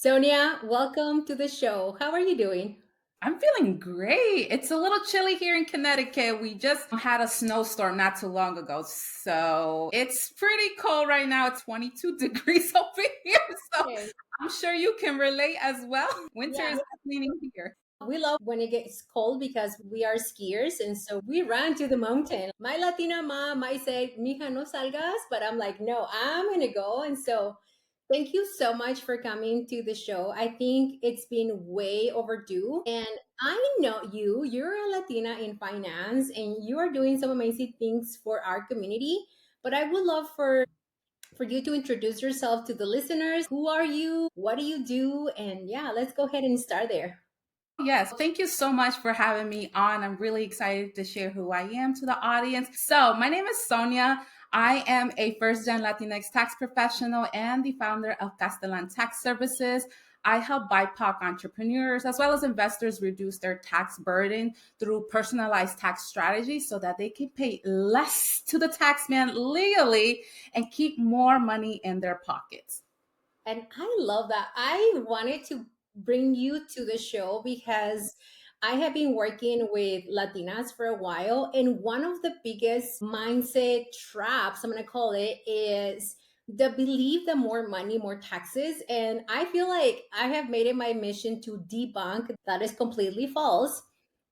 Sonia, welcome to the show. How are you doing? I'm feeling great. It's a little chilly here in Connecticut. We just had a snowstorm not too long ago. So it's pretty cold right now. It's 22 degrees over here. So Okay. I'm sure you can relate as well. Winter Yeah, is happening here. we love when it gets cold because we are skiers and so we ran to the mountain. My Latina mom might say, Mija, no salgas, but I'm like, no, I'm going to go. And so thank you so much for coming to the show. I think it's been way overdue. And I know you're a Latina in finance and you are doing some amazing things for our community. But I would love for you to introduce yourself to the listeners. Who are you? What do you do? And yeah, let's go ahead and start there. Yes, thank you so much for having me on. I'm really excited to share who I am to the audience. So, my name is Sonia. I am a first gen Latinx tax professional and the founder of Castelan Tax Services. I help BIPOC entrepreneurs as well as investors reduce their tax burden through personalized tax strategies so that they can pay less to the taxman legally and keep more money in their pockets. And I love that. I wanted to bring you to the show because I have been working with Latinas for a while. And one of the biggest mindset traps, I'm going to call it, is the belief that more money, more taxes. And I feel like I have made it my mission to debunk that is completely false.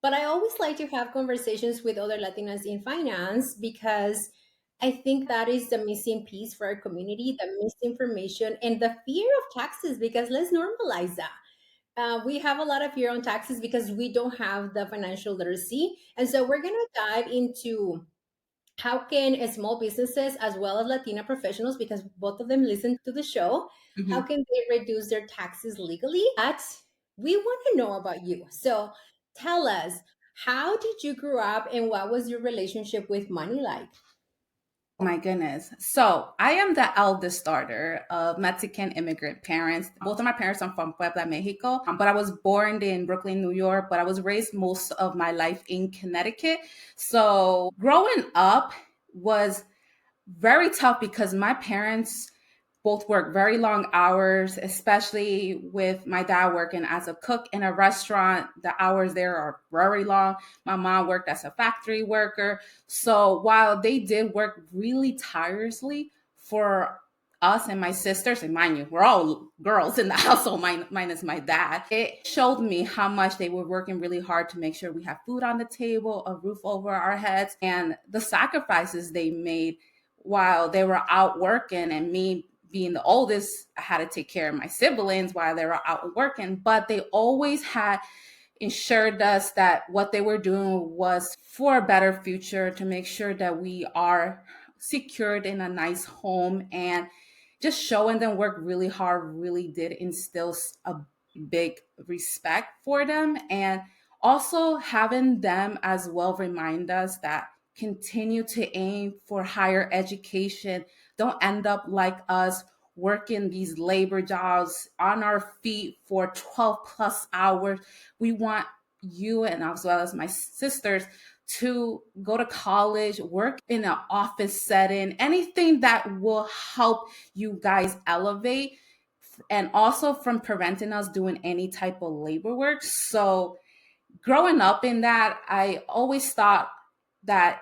But I always like to have conversations with other Latinas in finance because I think that is the missing piece for our community, the misinformation and the fear of taxes, because let's normalize that. We have a lot of fear on taxes because we don't have the financial literacy. And so we're going to dive into how can small businesses as well as Latina professionals, because both of them listen to the show, how Mhm. can they reduce their taxes legally? But we want to know about you. So tell us, how did you grow up and what was your relationship with money like? Oh my goodness. So I am the eldest daughter of Mexican immigrant parents. Both of my parents are from Puebla, Mexico, but I was born in Brooklyn, New York, but I was raised most of my life in Connecticut. So growing up was very tough because my parents both work very long hours, especially with my dad working as a cook in a restaurant. The hours there are very long. My mom worked as a factory worker. So while they did work really tirelessly for us and my sisters, and mind you, we're all girls in the household, minus my dad, it showed me how much they were working really hard to make sure we have food on the table, a roof over our heads, and the sacrifices they made while they were out working. And me being the oldest, I had to take care of my siblings while they were out working, but they always had ensured us that what they were doing was for a better future, to make sure that we are secured in a nice home. And just showing them work really hard really did instill a big respect for them. And also having them as well remind us that continue to aim for higher education. Don't end up like us working these labor jobs on our feet for 12 plus hours. We want you and as well as my sisters to go to college, work in an office setting, anything that will help you guys elevate, and also from preventing us doing any type of labor work. So growing up in that, I always thought that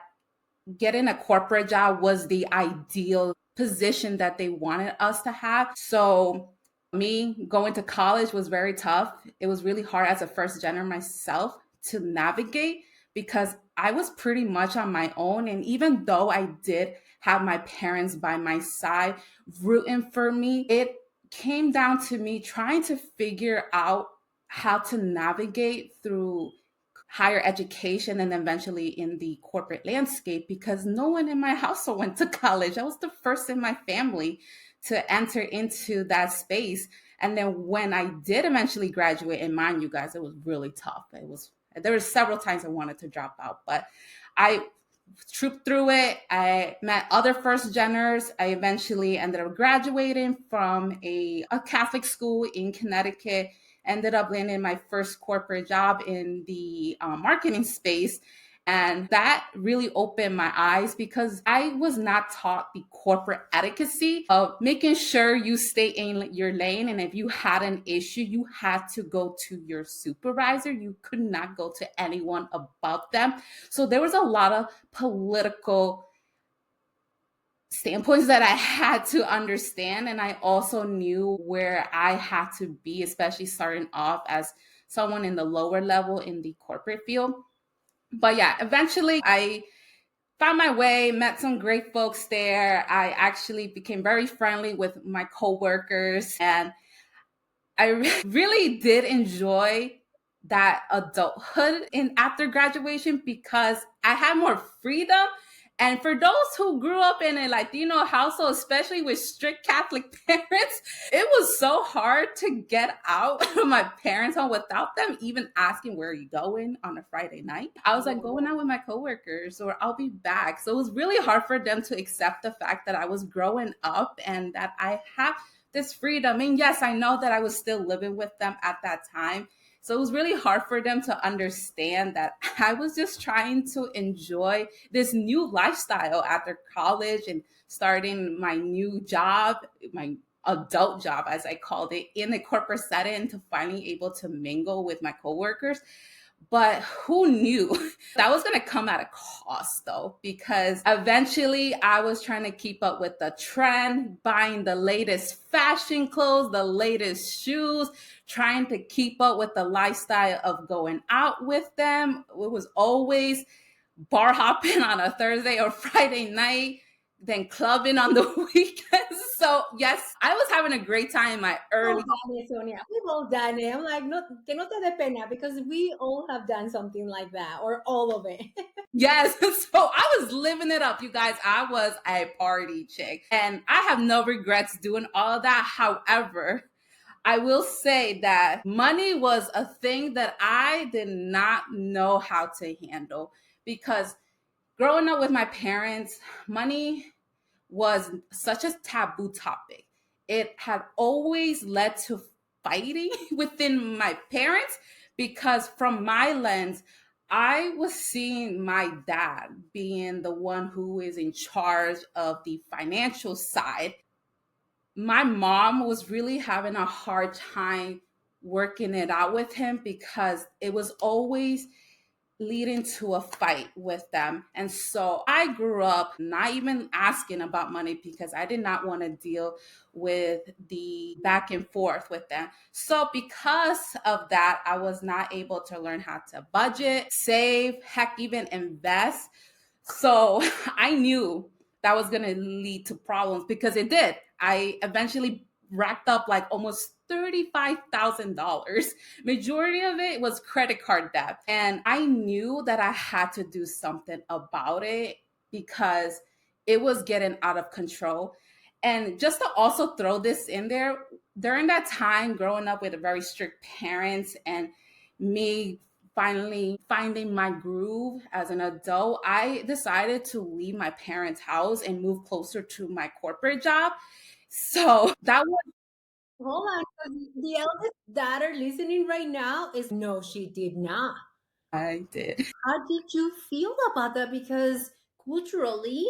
getting a corporate job was the ideal position that they wanted us to have. So me going to college was very tough. It was really hard as a first gener myself to navigate because I was pretty much on my own. And even though I did have my parents by my side rooting for me, it came down to me trying to figure out how to navigate through higher education and eventually in the corporate landscape because no one in my household went to college. I was the first in my family to enter into that space. And then when I did eventually graduate, and mind you guys, it was really tough. There were several times I wanted to drop out, but I trooped through it. I met other first geners. I eventually ended up graduating from a Catholic school in Connecticut, ended up landing my first corporate job in the marketing space. And that really opened my eyes because I was not taught the corporate etiquette of making sure you stay in your lane. And if you had an issue, you had to go to your supervisor. You could not go to anyone above them. So there was a lot of political standpoints that I had to understand. And I also knew where I had to be, especially starting off as someone in the lower level in the corporate field. But yeah, eventually I found my way, met some great folks there. I actually became very friendly with my coworkers, and I really did enjoy that adulthood in after graduation because I had more freedom. And for those who grew up in a Latino household, especially with strict Catholic parents, it was so hard to get out of my parents' home without them even asking, "Where are you going on a Friday night?" I was like, "Going out with my coworkers, or I'll be back." So it was really hard for them to accept the fact that I was growing up and that I have this freedom. And yes, I know that I was still living with them at that time. So it was really hard for them to understand that I was just trying to enjoy this new lifestyle after college and starting my new job, my adult job, as I called it, in a corporate setting, to finally able to mingle with my coworkers. But who knew that was going to come at a cost, though? Because eventually I was trying to keep up with the trend, buying the latest fashion clothes, the latest shoes, trying to keep up with the lifestyle of going out with them. It was always bar hopping on a Thursday or Friday night, then clubbing on the weekends. So, yes, I was having a great time in my All early. done it, Sonia. We've all done it. I'm like, no, que no te dé pena because we all have done something like that or all of it. Yes. So I was living it up, you guys. I was a party chick and I have no regrets doing all of that. However, I will say that money was a thing that I did not know how to handle because growing up with my parents, money was such a taboo topic. It had always led to fighting within my parents because, from my lens, I was seeing my dad being the one who is in charge of the financial side. My mom was really having a hard time working it out with him because it was always leading to a fight with them. And so I grew up not even asking about money because I did not want to deal with the back and forth with them. So because of that, I was not able to learn how to budget, save, heck, even invest. So I knew that was going to lead to problems because it did. I eventually racked up like almost $35,000. Majority of it was credit card debt. And I knew that I had to do something about it because it was getting out of control. And just to also throw this in there, during that time, growing up with a very strict parents and me finally finding my groove as an adult, I decided to leave my parents' house and move closer to my corporate job. So that was Hold on, 'cause the eldest daughter listening right now is no, she did not. I did. How did you feel about that? Because culturally,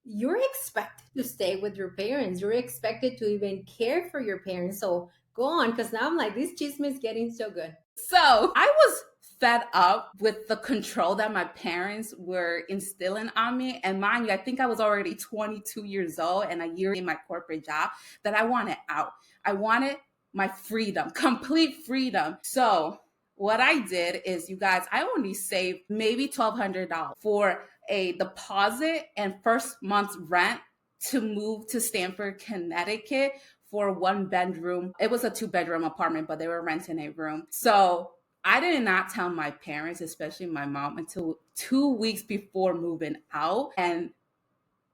you're expected to stay with your parents. You're expected to even care for your parents. So go on, because now I'm like, this chisme is getting so good. So I was fed up with the control that my parents were instilling on me. And mind you, I think I was already 22 years old and a year in my corporate job that I wanted out. I wanted my freedom, complete freedom. So what I did is, you guys, I only saved maybe $1,200 for a deposit and first month's rent to move to Stamford, Connecticut for one bedroom. It was a two-bedroom apartment, but they were renting a room. So I did not tell my parents, especially my mom, until 2 weeks before moving out. And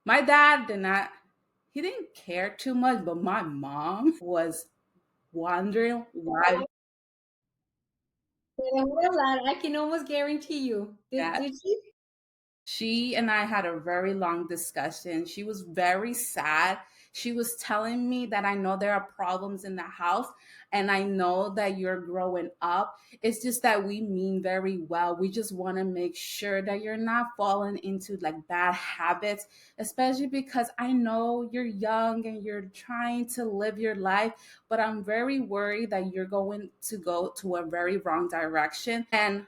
my dad did not, he didn't care too much, but my mom was wondering why I can almost guarantee you. that. Did she? She and I had a very long discussion. She was very sad. She was telling me that I know there are problems in the house and I know that you're growing up. It's just that we mean very well. We just want to make sure that you're not falling into like bad habits, especially because I know you're young and you're trying to live your life, but I'm very worried that you're going to go to a very wrong direction. And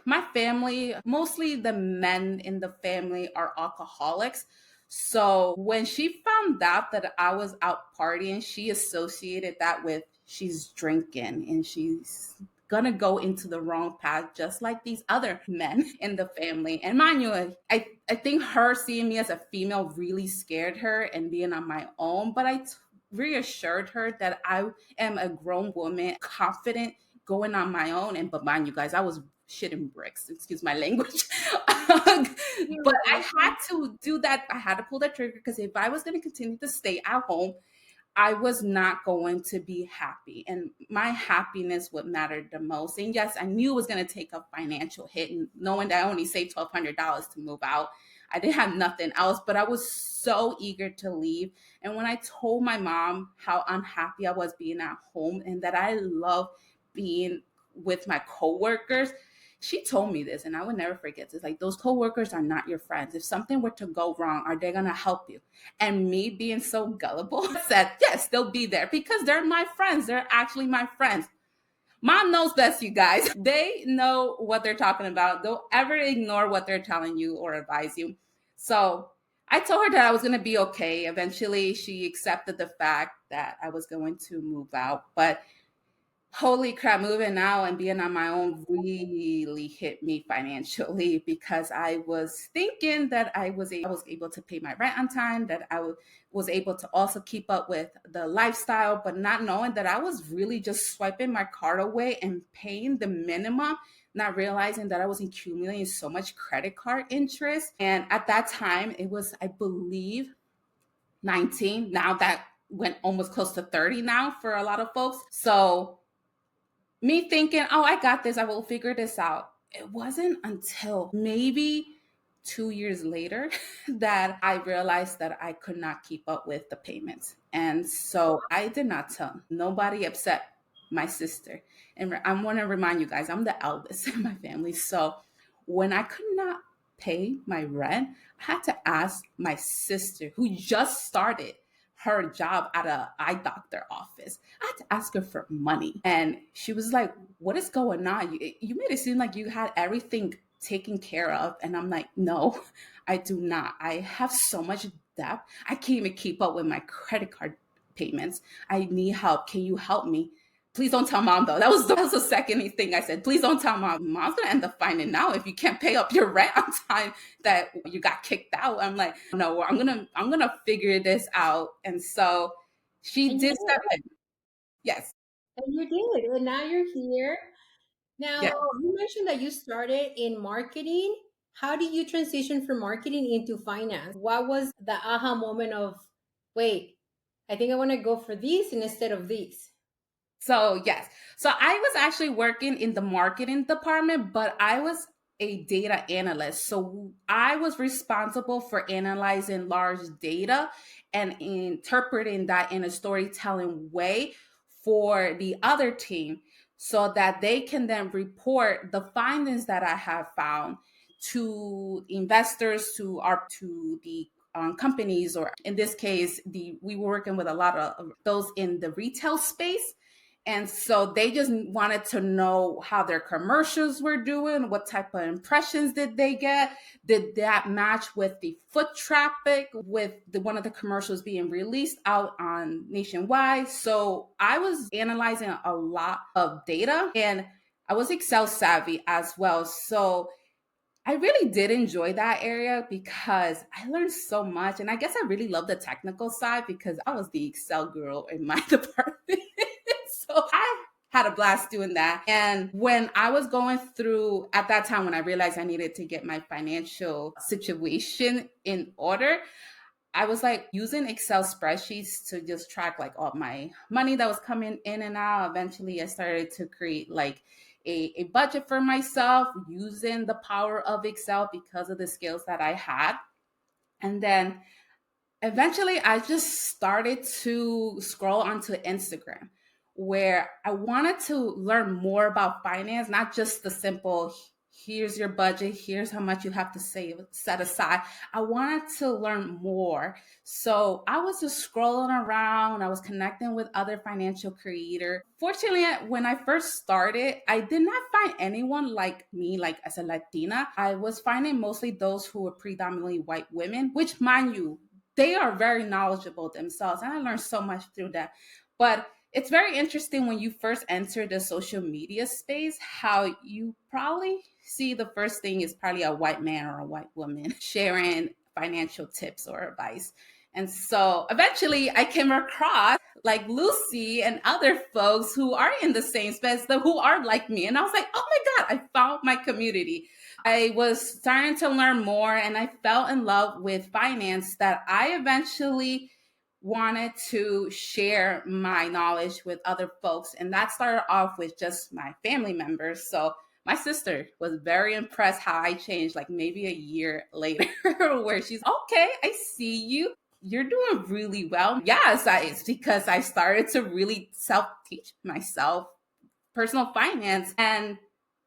my family, mostly the men in the family, are alcoholics. So when she found out that I was out partying, she associated that with she's drinking and she's gonna go into the wrong path, just like these other men in the family. And mind you, I think her seeing me as a female really scared her and being on my own, but reassured her that I am a grown woman, confident going on my own. And but mind you guys, I was shitting bricks, excuse my language. But I had to do that. I had to pull that trigger because if I was going to continue to stay at home, I was not going to be happy. And my happiness would matter the most. And yes, I knew it was going to take a financial hit. And knowing that I only saved $1,200 to move out, I didn't have nothing else, but I was so eager to leave. And when I told my mom how unhappy I was being at home and that I love being with my coworkers, she told me this, and I would never forget this. Like, those coworkers are not your friends. If something were to go wrong, are they going to help you? And me being so gullible said, yes, they'll be there because they're my friends. They're actually my friends. Mom knows best, you guys. They know what they're talking about. Don't ever ignore what they're telling you or advise you. So I told her that I was going to be okay. Eventually, she accepted the fact that I was going to move out. But holy crap, moving out and being on my own really hit me financially because I was thinking that I was able to pay my rent on time, that was able to also keep up with the lifestyle, but not knowing that I was really just swiping my card away and paying the minimum, not realizing that I was accumulating so much credit card interest. And at that time, it was, I believe, 19. Now that went almost close to 30 now for a lot of folks. So me thinking, oh, I got this, I will figure this out. It wasn't until maybe 2 years later that I realized that I could not keep up with the payments. And so I did not tell nobody except my sister. And I want to remind you guys, I'm the eldest in my family. So when I could not pay my rent, I had to ask my sister, who just started her job at a eye doctor office. I had to ask her for money. And she was like, what is going on? You made it seem like you had everything taken care of. And I'm like, no, I do not. I have so much debt. I can't even keep up with my credit card payments. I need help. Can you help me? Please don't tell mom though. That was the second thing I said. Please don't tell mom. Mom's gonna end up finding out if you can't pay up your rent on time that you got kicked out. I'm like, no, I'm gonna figure this out. And so she And you did step did. in. Yes. And you did. And now you're here. Now, Yes. you mentioned that you started in marketing. How did you transition from marketing into finance? What was the aha moment of, wait, I think I want to go for this instead of this? So, yes. So, I was actually working in the marketing department, but I was a data analyst. So, I was responsible for analyzing large data and interpreting that in a storytelling way for the other team so that they can then report the findings that I have found to investors, to the companies, or in this case, we were working with a lot of those in the retail space. And so they just wanted to know how their commercials were doing, what type of impressions did they get, did that match with the foot traffic, with one of the commercials being released out on nationwide. So I was analyzing a lot of data, and I was Excel savvy as well. So I really did enjoy that area because I learned so much. And I guess I really love the technical side because I was the Excel girl in my department. So I had a blast doing that. And when I was going through, at that time, when I realized I needed to get my financial situation in order, I was like using Excel spreadsheets to just track like all my money that was coming in and out. Eventually, I started to create like a budget for myself using the power of Excel because of the skills that I had. And then Eventually I just started to scroll onto Instagram where I wanted to learn more about finance, not just the simple here's your budget, here's how much you have to save, set aside. I wanted to learn more. So I was just scrolling around, I was connecting with other financial creators. Fortunately, when I first started, I did not find anyone like me, like as a Latina. I was finding mostly those who were predominantly white women, which, mind you, they are very knowledgeable themselves. And I learned so much through that. But it's very interesting when you first enter the social media space, how you probably see the first thing is probably a white man or a white woman sharing financial tips or advice. And so eventually I came across like Lucy and other folks who are in the same space, who are like me. And I was like, oh my God, I found my community. I was starting to learn more and I fell in love with finance that I eventually wanted to share my knowledge with other folks. And that started off with just my family members. So my sister was very impressed how I changed, like maybe a year later, where she's okay, I see you. You're doing really well. Yes, it's because I started to really self teach myself personal finance. And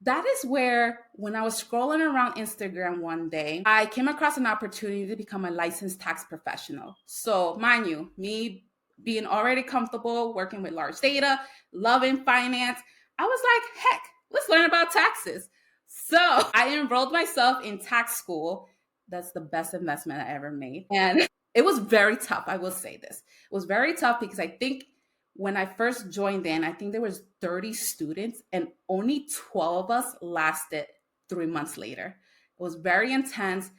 that is where, when I was scrolling around Instagram one day, I came across an opportunity to become a licensed tax professional. So, mind you, me being already comfortable working with large data, loving finance, I was like, heck, let's learn about taxes. So, I enrolled myself in tax school. That's the best investment I ever made. And it was very tough. I will say this. It was very tough because I think when I first joined in, I think there was 30 students and only 12 of us lasted 3 months later. It was very intense,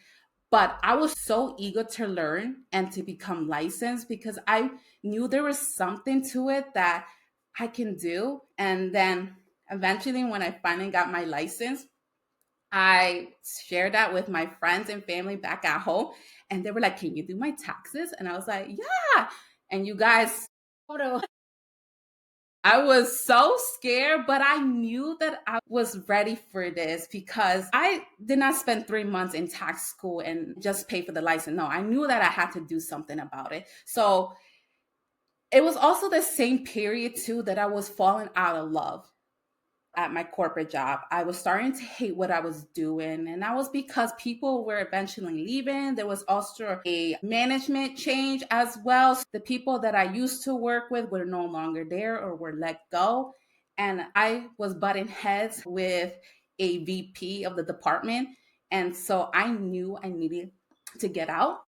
but I was so eager to learn and to become licensed because I knew there was something to it that I can do. And then eventually, when I finally got my license, I shared that with my friends and family back at home. And they were like, can you do my taxes? And I was like, yeah. And you guys, I was so scared, but I knew that I was ready for this because I did not spend 3 months in tax school and just pay for the license. No, I knew that I had to do something about it. So it was also the same period, too, that I was falling out of love at my corporate job. I was starting to hate what I was doing. And that was because people were eventually leaving. There was also a management change as well. So the people that I used to work with were no longer there or were let go. And I was butting heads with a VP of the department. And so I knew I needed to get out.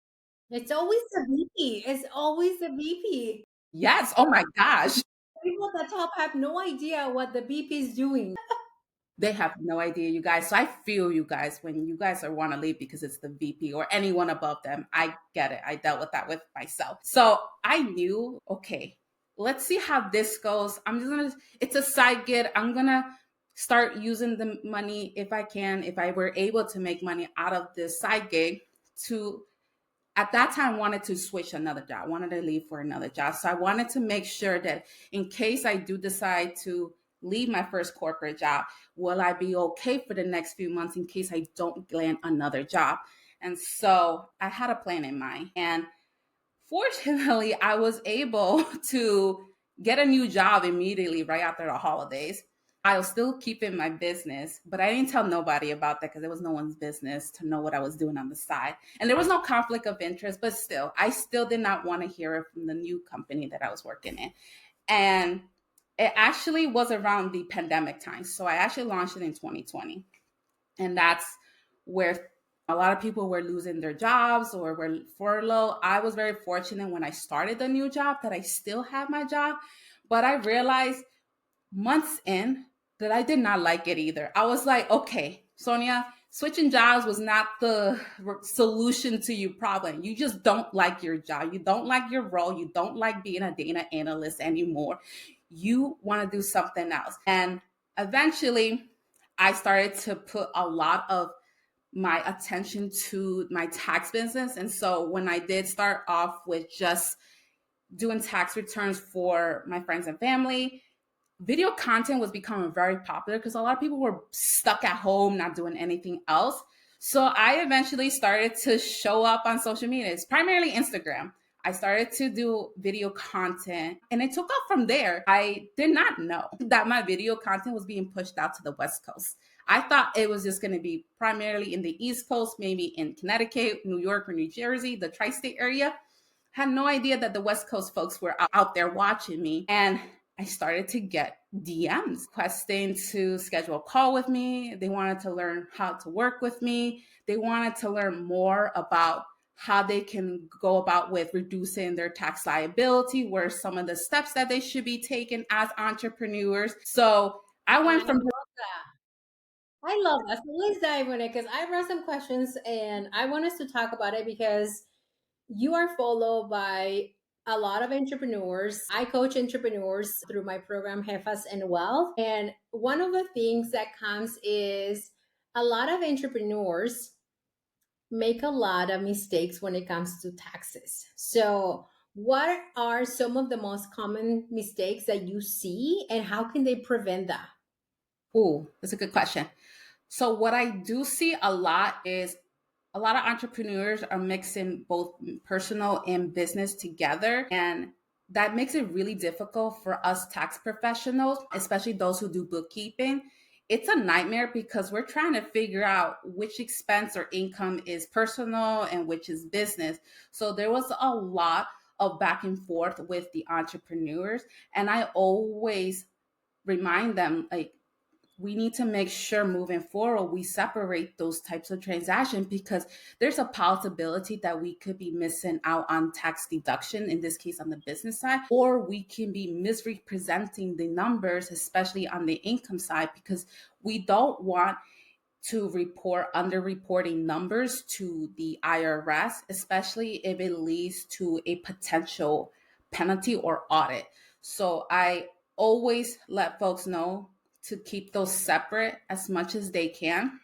It's always the VP. It's always the VP. Yes. Oh my gosh. People at the top have no idea what the VP is doing. They have no idea, you guys. So I feel you guys when you guys are want to leave because it's the VP or anyone above them. I get it. I dealt with that with myself. So I knew, okay, let's see how this goes. I'm just gonna, it's a side gig. I'm gonna start using the money if I can, if I were able to make money out of this side gig to at that time wanted to switch another job, wanted to leave for another job. So I wanted to make sure that in case I do decide to leave my first corporate job, will I be okay for the next few months in case I don't land another job? And so I had a plan in mind. And fortunately, I was able to get a new job immediately right after the holidays. I was still keeping my business, but I didn't tell nobody about that because it was no one's business to know what I was doing on the side. And there was no conflict of interest, but still, I still did not want to hear it from the new company that I was working in. And it actually was around the pandemic time. So I actually launched it in 2020. And that's where a lot of people were losing their jobs or were furloughed. I was very fortunate when I started the new job that I still have my job, but I realized months in that I did not like it either. I was like, okay, Sonia, switching jobs was not the solution to your problem. You just don't like your job. You don't like your role. You don't like being a data analyst anymore. You want to do something else. And eventually, I started to put a lot of my attention to my tax business. And so when I did start off with just doing tax returns for my friends and family, video content was becoming very popular because a lot of people were stuck at home, not doing anything else. So I eventually started to show up on social media. It's primarily Instagram. I started to do video content and it took off from there. I did not know that my video content was being pushed out to the West Coast. I thought it was just going to be primarily in the East Coast, maybe in Connecticut, New York, or New Jersey, the tri state area. Had no idea that the West Coast folks were out there watching me. And I started to get DMs requesting to schedule a call with me. They wanted to learn how to work with me. They wanted to learn more about how they can go about with reducing their tax liability, where some of the steps that they should be taking as entrepreneurs. So I I went from love that. I love that. So let's dive in it because I brought some questions and I want us to talk about it because you are followed by a lot of entrepreneurs. I coach entrepreneurs through my program Jefas and Wealth. And one of the things that comes is a lot of entrepreneurs make a lot of mistakes when it comes to taxes. So, what are some of the most common mistakes that you see and how can they prevent that? Ooh, that's a good question. So what I do see a lot is a lot of entrepreneurs are mixing both personal and business together, and that makes it really difficult for us tax professionals, especially those who do bookkeeping. It's a nightmare because we're trying to figure out which expense or income is personal and which is business. So there was a lot of back and forth with the entrepreneurs, and I always remind them, like, we need to make sure moving forward we separate those types of transactions, because there's a possibility that we could be missing out on tax deduction, in this case on the business side, or we can be misrepresenting the numbers, especially on the income side, because we don't want to report underreporting numbers to the IRS, especially if it leads to a potential penalty or audit. So I always let folks know to keep those separate as much as they can.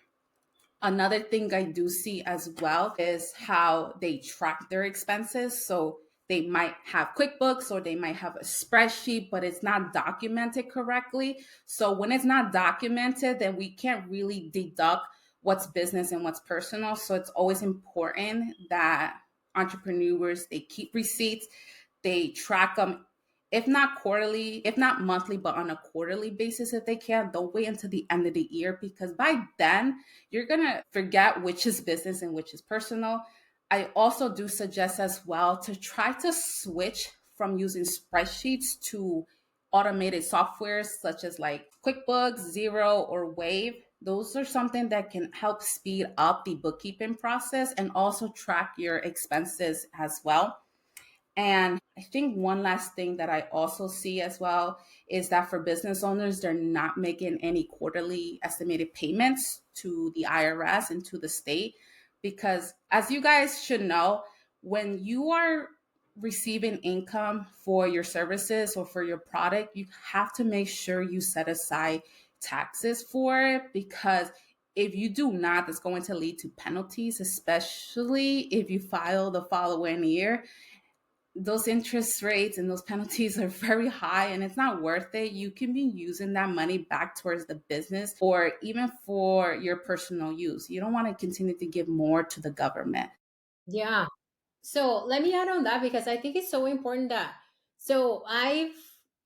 Another thing I do see as well is how they track their expenses. So they might have QuickBooks or they might have a spreadsheet, but it's not documented correctly. So when it's not documented, then we can't really deduct what's business and what's personal. So it's always important that entrepreneurs, they keep receipts, they track them, if not quarterly, if not monthly, but on a quarterly basis if they can. Don't wait until the end of the year, because by then you're going to forget which is business and which is personal. I also do suggest as well to try to switch from using spreadsheets to automated softwares such as like QuickBooks, Zero, or Wave. Those are something that can help speed up the bookkeeping process and also track your expenses as well. And I think one last thing that I also see as well is that for business owners, they're not making any quarterly estimated payments to the IRS and to the state. Because as you guys should know, when you are receiving income for your services or for your product, you have to make sure you set aside taxes for it, because if you do not, that's going to lead to penalties, especially if you file the following year. Those interest rates and those penalties are very high and it's not worth it. You can be using that money back towards the business or even for your personal use. You don't want to continue to give more to the government. Yeah. So let me add on that because I think it's so important that so I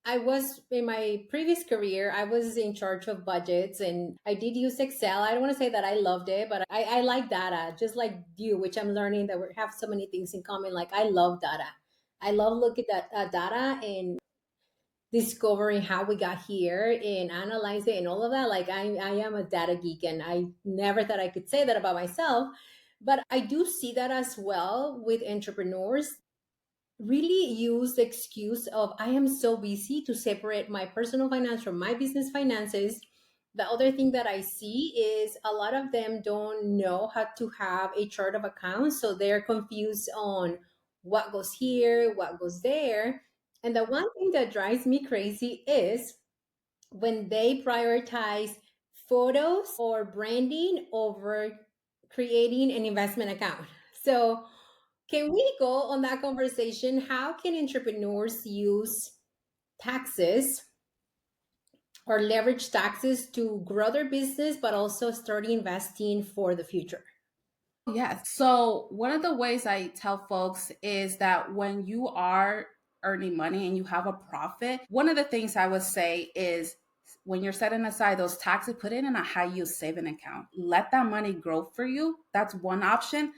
was in my previous career, I was in charge of budgets and I did use Excel. I don't want to say that I loved it, but I like data, just like you, which I'm learning that we have so many things in common. Like I love data. I love looking at data and discovering how we got here and analyze it and all of that. Like I am a data geek and I never thought I could say that about myself. But I do see that as well with entrepreneurs really use the excuse of I am so busy to separate my personal finance from my business finances. The other thing that I see is a lot of them don't know how to have a chart of accounts. So they're confused on what goes here, what goes there. And the one thing that drives me crazy is when they prioritize photos or branding over creating an investment account. So can we go on that conversation? How can entrepreneurs use taxes or leverage taxes to grow their business, but also start investing for the future? Yes. So, one of the ways I tell folks is that when you are earning money and you have a profit, one of the things I would say is when you're setting aside those taxes, put it in a high yield saving account. Let that money grow for you. That's one option.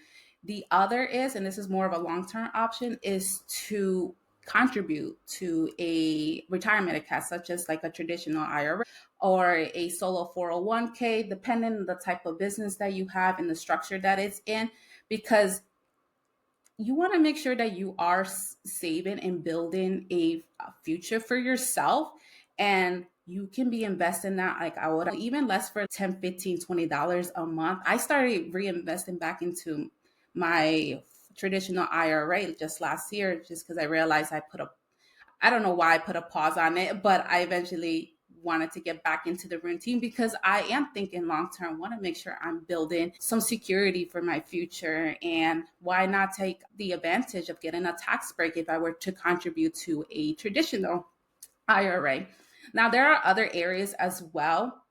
The other is, and this is more of a long term option, is to contribute to a retirement account, such as like a traditional IRA or a solo 401k, depending on the type of business that you have and the structure that it's in, because you want to make sure that you are saving and building a future for yourself. And you can be investing that, like I would even less for 10, 15, $20 a month. I started reinvesting back into my traditional IRA just last year, just because I realized I don't know why I put a pause on it, but I eventually wanted to get back into the routine because I am thinking long term, want to make sure I'm building some security for my future. And why not take the advantage of getting a tax break if I were to contribute to a traditional IRA? Now, there are other areas as well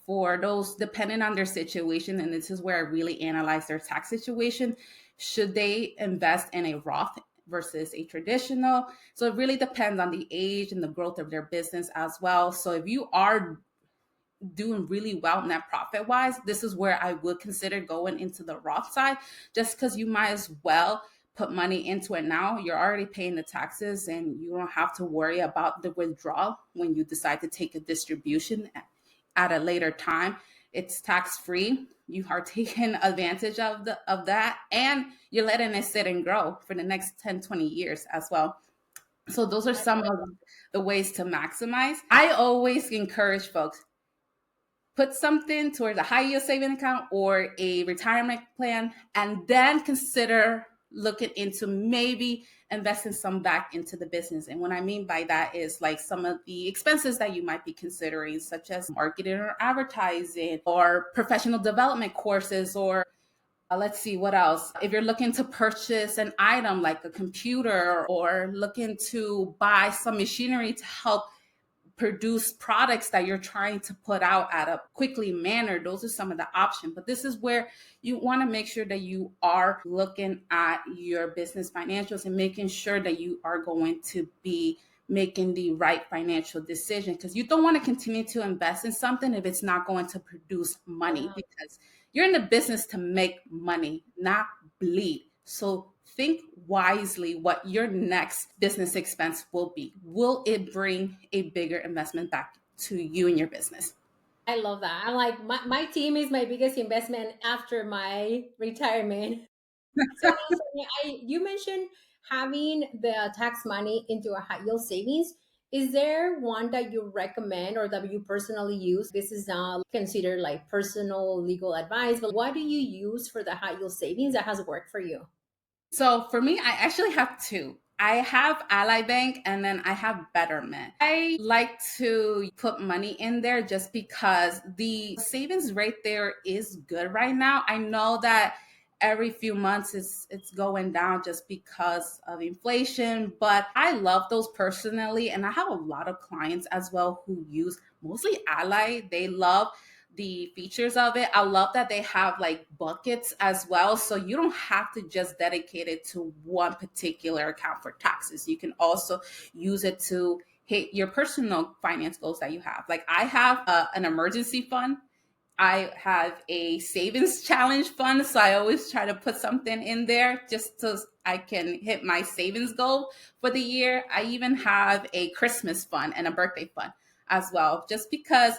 for those depending on their situation, and this is where I really analyze their tax situation. Should they invest in a Roth versus a traditional? So it really depends on the age and the growth of their business as well. So if you are doing really well net profit wise, this is where I would consider going into the Roth side, just because you might as well put money into it now. You're already paying the taxes and you don't have to worry about the withdrawal when you decide to take a distribution at a later time. It's tax free. You are taking advantage of that, and you're letting it sit and grow for the next 10, 20 years as well. So those are some of the ways to maximize. I always encourage folks, put something towards a high yield saving account or a retirement plan, and then consider looking into maybe investing some back into the business. And what I mean by that is like some of the expenses that you might be considering, such as marketing or advertising or professional development courses, or let's see what else. If you're looking to purchase an item like a computer or looking to buy some machinery to help produce products that you're trying to put out at a quickly manner, those are some of the options. But this is where you want to make sure that you are looking at your business financials and making sure that you are going to be making the right financial decision, because you don't want to continue to invest in something if it's not going to produce money, because you're in the business to make money, not bleed. So think wisely what your next business expense will be. Will it bring a bigger investment back to you and your business? I love that. I'm like, my team is my biggest investment after my retirement. So now, Sonia, you mentioned having the tax money into a high yield savings. Is there one that you recommend or that you personally use? This is not considered like personal legal advice, but what do you use for the high yield savings that has worked for you? So for me, I actually have two. I have Ally Bank and then I have Betterment. I like to put money in there just because the savings rate there is good right now. I know that every few months it's going down just because of inflation, but I love those personally, and I have a lot of clients as well who use mostly Ally. They love the features of it. I love that they have like buckets as well. So you don't have to just dedicate it to one particular account for taxes. You can also use it to hit your personal finance goals that you have. Like I have an emergency fund. I have a savings challenge fund. So I always try to put something in there just so I can hit my savings goal for the year. I even have a Christmas fund and a birthday fund as well, just because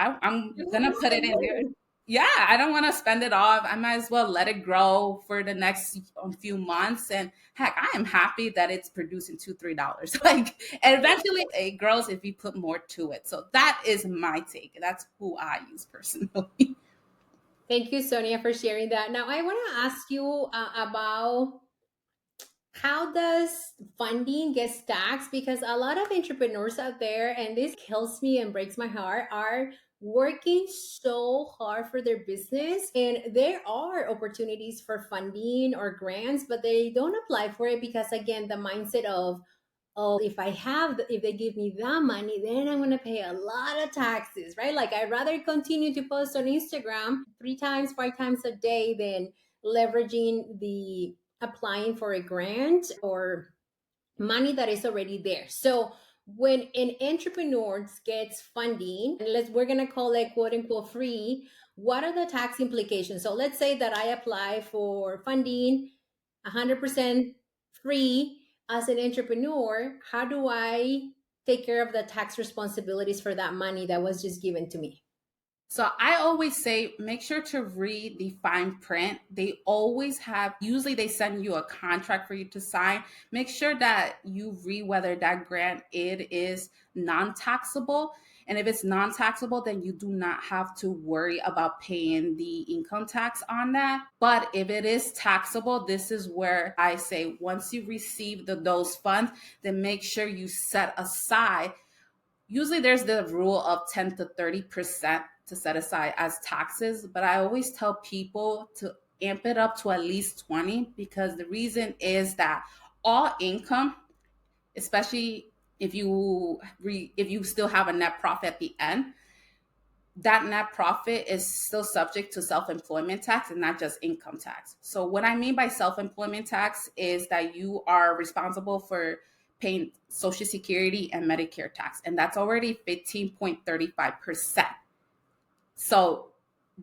I'm You gonna put it in there. Yeah, I don't want to spend it off. I might as well let it grow for the next few months. And heck, I am happy that it's producing $2, $3. Like, and eventually it grows if you put more to it. So that is my take. That's who I use personally. Thank you, Sonia, for sharing that. Now, I want to ask you about how does funding get taxed? Because a lot of entrepreneurs out there, and this kills me and breaks my heart, are working so hard for their business. And there are opportunities for funding or grants, but they don't apply for it because, again, the mindset of, oh, if they give me that money, then I'm going to pay a lot of taxes, right? Like I'd rather continue to post on Instagram 3 times, 5 times a day than leveraging the applying for a grant or money that is already there. So when an entrepreneur gets funding, and we're gonna call it quote unquote free, what are the tax implications? So let's say that I apply for funding 100% free as an entrepreneur. How do I take care of the tax responsibilities for that money that was just given to me? So I always say make sure to read the fine print. They always have, usually they send you a contract for you to sign. Make sure that you read whether that grant it is non-taxable. And if it's non-taxable, then you do not have to worry about paying the income tax on that. But if it is taxable, this is where I say once you receive those funds, then make sure you set aside. Usually there's the rule of 10 to 30% to set aside as taxes, but I always tell people to amp it up to at least 20, because the reason is that all income, especially if you still have a net profit at the end, that net profit is still subject to self-employment tax and not just income tax. So what I mean by self-employment tax is that you are responsible for paying Social Security and Medicare tax, and that's already 15.35%. So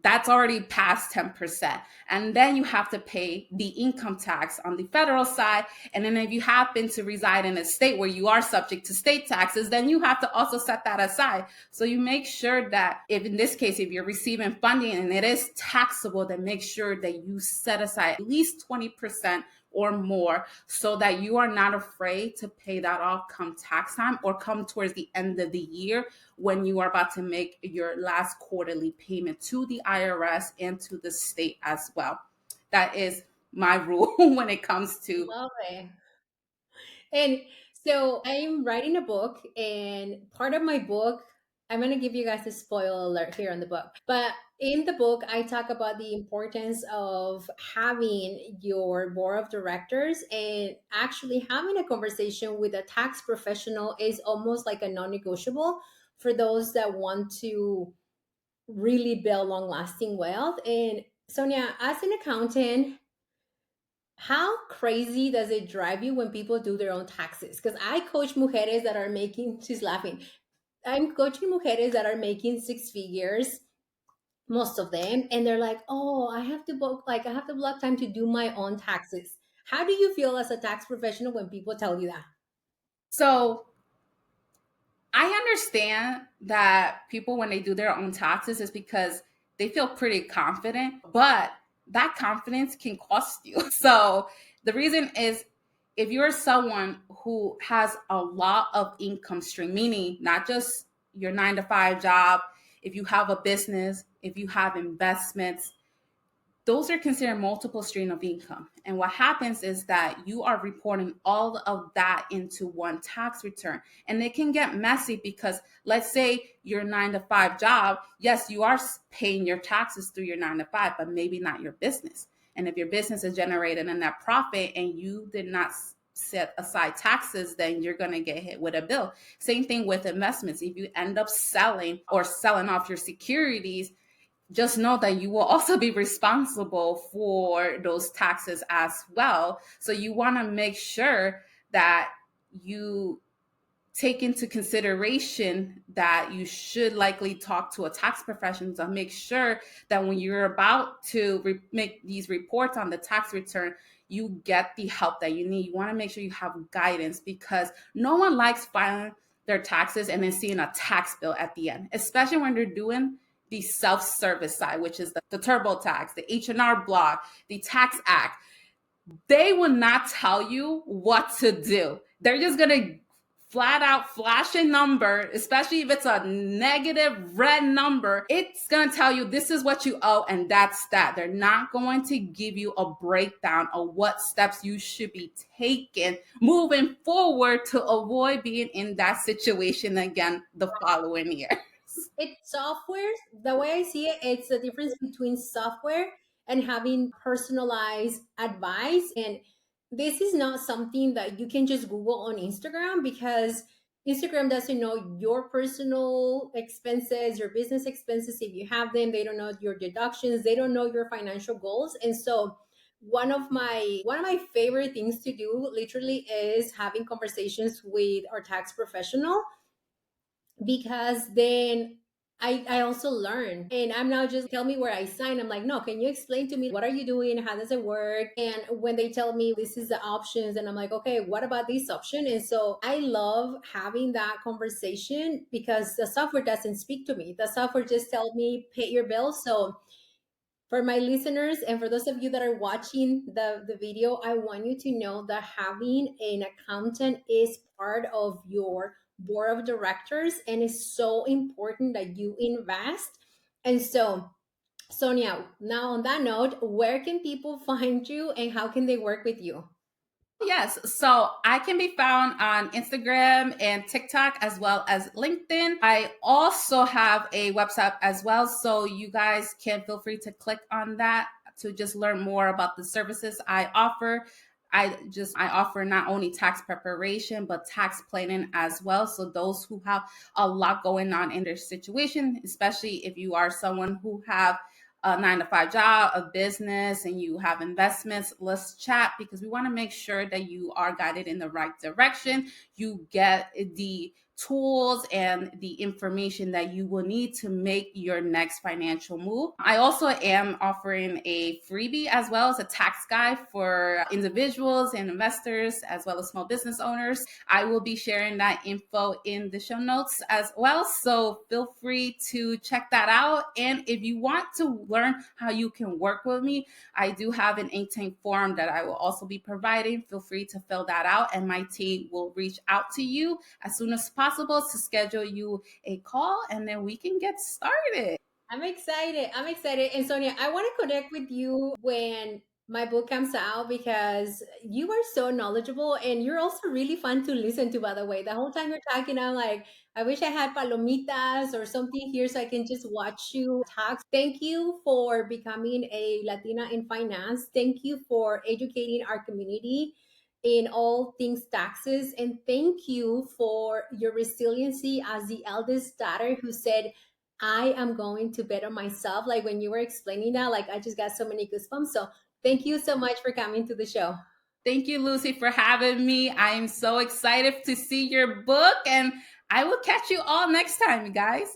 that's already past 10%. And then you have to pay the income tax on the federal side. And then if you happen to reside in a state where you are subject to state taxes, then you have to also set that aside. So you make sure that if in this case, if you're receiving funding and it is taxable, then make sure that you set aside at least 20% or more, so that you are not afraid to pay that off come tax time or come towards the end of the year when you are about to make your last quarterly payment to the IRS and to the state as well. That is my rule when it comes to. Love it. And so I'm writing a book, and part of my book, I'm going to give you guys a spoiler alert here on the book. But in the book, I talk about the importance of having your board of directors, and actually having a conversation with a tax professional is almost like a non negotiable for those that want to really build long lasting wealth. And Sonia, as an accountant, how crazy does it drive you when people do their own taxes? Because I coach mujeres that are making, she's laughing. I'm coaching mujeres that are making six figures, most of them, and they're like, oh, I have to block time to do my own taxes. How do you feel as a tax professional when people tell you that? So I understand that people, when they do their own taxes, is because they feel pretty confident, but that confidence can cost you. So the reason is, if you're someone who has a lot of income stream, meaning not just your 9 to 5 job, if you have a business, if you have investments, those are considered multiple stream of income. And what happens is that you are reporting all of that into one tax return. And it can get messy because let's say your 9 to 5 job, yes, you are paying your taxes through your 9 to 5, but maybe not your business. And if your business is generating a net profit and you did not set aside taxes, then you're going to get hit with a bill. Same thing with investments. If you end up selling off your securities, just know that you will also be responsible for those taxes as well. So you want to make sure that you take into consideration that you should likely talk to a tax professional to make sure that when you're about to make these reports on the tax return, you get the help that you need. You want to make sure you have guidance, because no one likes filing their taxes and then seeing a tax bill at the end, especially when they're doing the self-service side, which is the TurboTax, the H&R Block, the Tax Act. They will not tell you what to do. They're just going to flat out flash a number, especially if it's a negative red number. It's going to tell you this is what you owe, and that's that. They're not going to give you a breakdown of what steps you should be taking moving forward to avoid being in that situation again the following year. It's software. The way I see it, it's the difference between software and having personalized advice. And this is not something that you can just Google on Instagram, because Instagram doesn't know your personal expenses, your business expenses. If you have them, they don't know your deductions, they don't know your financial goals. And so one of my favorite things to do literally is having conversations with our tax professional, because then I also learn, and I'm not just tell me where I sign. I'm like, no, can you explain to me what are you doing? How does it work? And when they tell me this is the options, and I'm like, okay, what about this option? And so I love having that conversation because the software doesn't speak to me. The software just tells me pay your bills. So for my listeners and for those of you that are watching the video, I want you to know that having an accountant is part of your board of directors, and it's so important that you invest. And so, Sonia, now on that note, where can people find you and how can they work with you? Yes, so I can be found on Instagram and TikTok as well as LinkedIn. I also have a website as well, so you guys can feel free to click on that to just learn more about the services I offer. I offer not only tax preparation but tax planning as well. So those who have a lot going on in their situation, especially if you are someone who have a 9 to 5 job, a business, and you have investments, let's chat because we want to make sure that you are guided in the right direction. You get the tools and the information that you will need to make your next financial move. I also am offering a freebie as well as a tax guide for individuals and investors as well as small business owners. I will be sharing that info in the show notes as well. So feel free to check that out. And if you want to learn how you can work with me, I do have an 18 form that I will also be providing. Feel free to fill that out, and my team will reach out to you as soon as possible to schedule you a call, and then we can get started. I'm excited. I'm excited. And Sonia, I want to connect with you when my book comes out because you are so knowledgeable and you're also really fun to listen to, by the way. The whole time you're talking, I'm like, I wish I had palomitas or something here so I can just watch you talk. Thank you for becoming a Latina in finance. Thank you for educating our community in all things taxes. And thank you for your resiliency as the eldest daughter who said, I am going to better myself. Like when you were explaining that, like I just got so many goosebumps. So thank you so much for coming to the show. Thank you, Lucy, for having me. I am so excited to see your book, and I will catch you all next time, you guys.